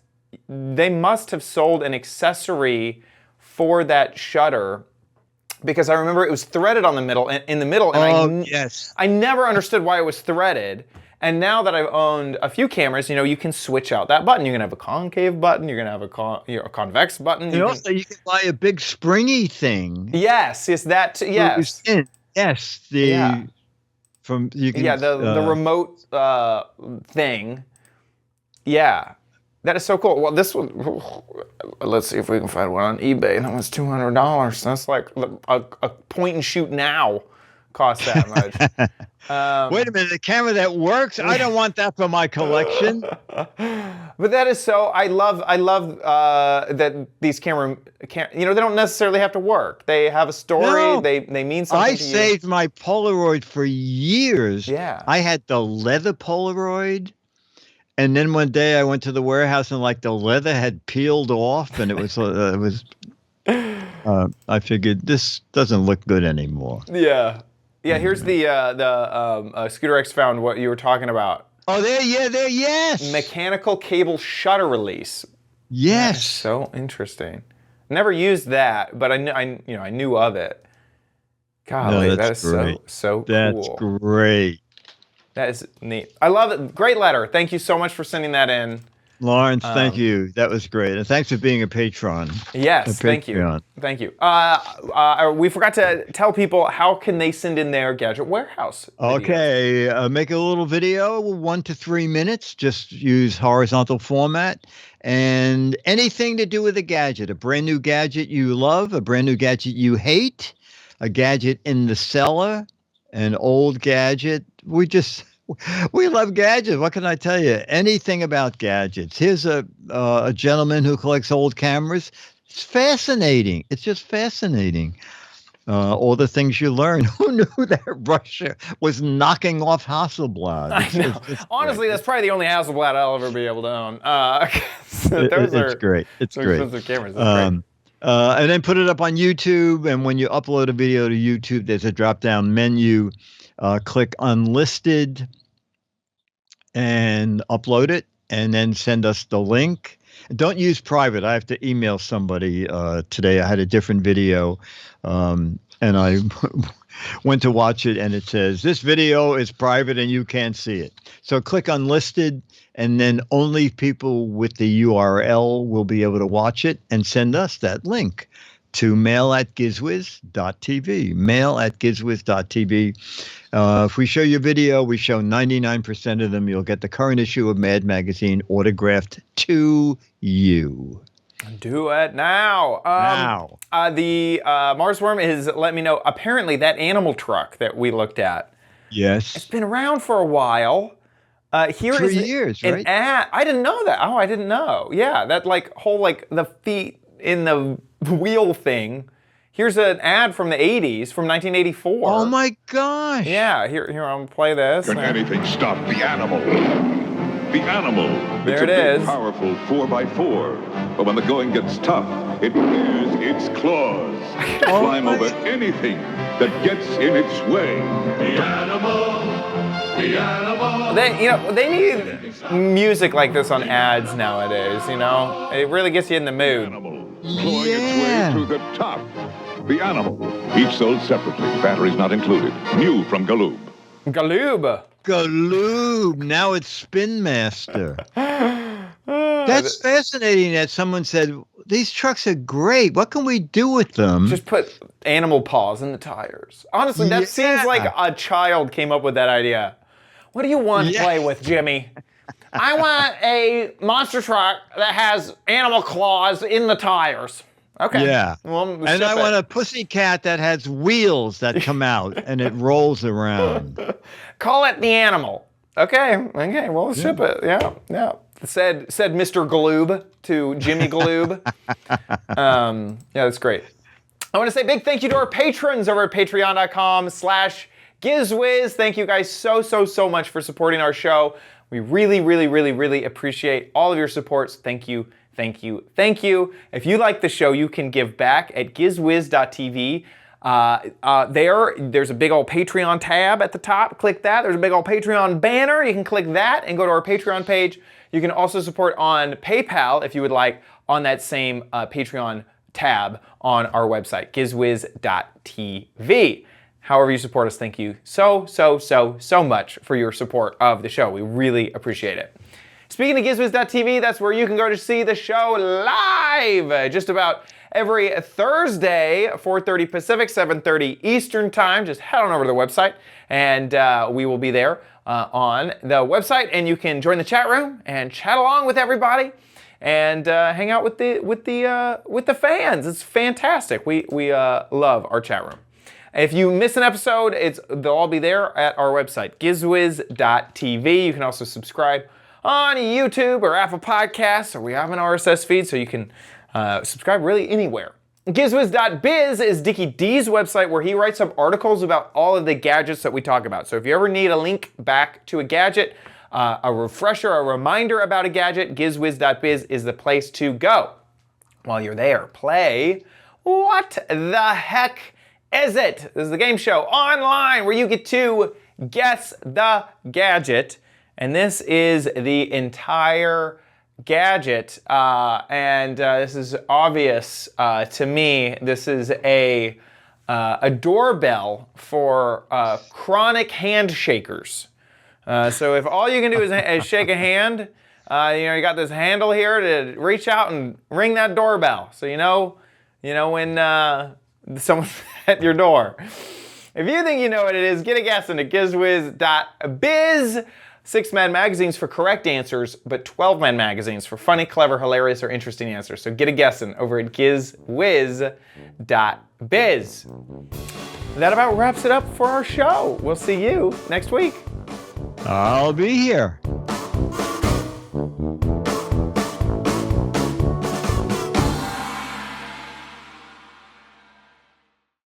they must have sold an accessory for that shutter, because I remember it was threaded in the middle, and yes. I never understood why it was threaded. And now that I've owned a few cameras, you can switch out that button. You're gonna have a concave button. You're gonna have a convex button. And also, you can buy a big springy thing. Yes, that. Yes. Yes. Yeah, the remote thing. Yeah. That is so cool. Well, this one, let's see if we can find one on eBay. That was $200. That's like a point and shoot now costs that much. Wait a minute, the camera that works? I don't want that for my collection. But that is so. I love that these camera, they don't necessarily have to work. They have a story. No. They mean something. I saved my Polaroid for years. Yeah. I had the leather Polaroid. And then one day I went to the warehouse and like the leather had peeled off, and it was I figured this doesn't look good anymore. Yeah. Here's the Scooter X found what you were talking about. Oh, yes. Mechanical cable shutter release. Yes. That's so interesting. Never used that, but I knew of it. Golly, No, that is great. so cool. That's great. That is neat. I love it. Great letter. Thank you so much for sending that in. Lawrence, thank you. That was great. And thanks for being a patron. Yes, thank you. Thank you. We forgot to tell people how can they send in their Gadget Warehouse videos. Okay, make a little video, 1 to 3 minutes. Just use horizontal format. And anything to do with a gadget, a brand new gadget you love, a brand new gadget you hate, a gadget in the cellar, an old gadget. We love gadgets. What can I tell you? Anything about gadgets. Here's a gentleman who collects old cameras. It's fascinating. It's just fascinating. All the things you learn. Who knew that Russia was knocking off Hasselblad? I know. Honestly, that's probably the only Hasselblad I'll ever be able to own. It's great. It's great. Expensive cameras. That's great. And then put it up on YouTube. And when you upload a video to YouTube, there's a drop-down menu. Click Unlisted and upload it, and then send us the link. Don't use private. I have to email somebody today. I had a different video, and I went to watch it, and it says, this video is private and you can't see it. So click Unlisted, and then only people with the URL will be able to watch it, and send us that link to mail@gizwiz.tv, mail@gizwiz.tv. If we show your video, we show 99% of them. You'll get the current issue of Mad Magazine autographed to you. Do it now. The Mars Worm is letting me know, apparently that animal truck that we looked at. Yes. It's been around for a while. Here 3 is years, an right? ad. I didn't know that. Oh, I didn't know. Yeah, that whole the feet in the wheel thing. Here's an ad from the 80s, from 1984. Oh my gosh. Yeah, here I'm gonna play this. Can anything stop the animal? The animal. There it's it a big, is. Powerful 4x4. But when the going gets tough, it bares its claws to climb over anything that gets in its way. The animal. The animal. They need music like this on ads nowadays. It really gets you in the mood. Clawing its way through the top. The animal. Each sold separately. Batteries not included. New from Galoob. Galoob. Now it's Spin Master. That's fascinating that someone said, these trucks are great. What can we do with them? Just put animal paws in the tires. Honestly, that seems like a child came up with that idea. What do you want to play with, Jimmy? I want a monster truck that has animal claws in the tires. Okay. Yeah. Well, and I want a pussy cat that has wheels that come out and it rolls around. Call it the animal. Okay. Well, ship it. Yeah. Said Mr. Galoob to Jimmy Galoob. Yeah, that's great. I want to say a big thank you to our patrons over at patreon.com/Giz Wiz. Thank you guys so much for supporting our show. We really appreciate all of your supports. Thank you. If you like the show, you can give back at gizwiz.tv. There's a big old Patreon tab at the top. Click that. There's a big old Patreon banner. You can click that and go to our Patreon page. You can also support on PayPal if you would like on that same Patreon tab on our website, gizwiz.tv. However you support us, thank you so much for your support of the show. We really appreciate it. Speaking of gizwiz.tv, that's where you can go to see the show live just about every Thursday, 4:30 Pacific, 7:30 Eastern Time. Just head on over to the website, and we will be there on the website, and you can join the chat room and chat along with everybody. and hang out with the fans. It's fantastic. We love our chat room. If you miss an episode, they'll all be there at our website, gizwiz.tv. You can also subscribe on YouTube or Apple Podcasts, or we have an RSS feed, so you can subscribe really anywhere. Gizwiz.biz is Dickie D's website, where he writes up articles about all of the gadgets that we talk about. So if you ever need a link back to a gadget, a refresher, a reminder about a gadget, Gizwiz.biz is the place to go. While you're there, play What the Heck Is It? This is the game show online where you get to guess the gadget. And this is the entire gadget. This is obvious to me. This is a doorbell for chronic handshakers. So if all you can do is shake a hand, you got this handle here to reach out and ring that doorbell. So you know when someone's at your door. If you think you know what it is, get a guess into gizwiz.biz. 6-man magazines for correct answers, but 12-man magazines for funny, clever, hilarious, or interesting answers. So get a guessing over at gizwiz.biz. That about wraps it up for our show. We'll see you next week. I'll be here.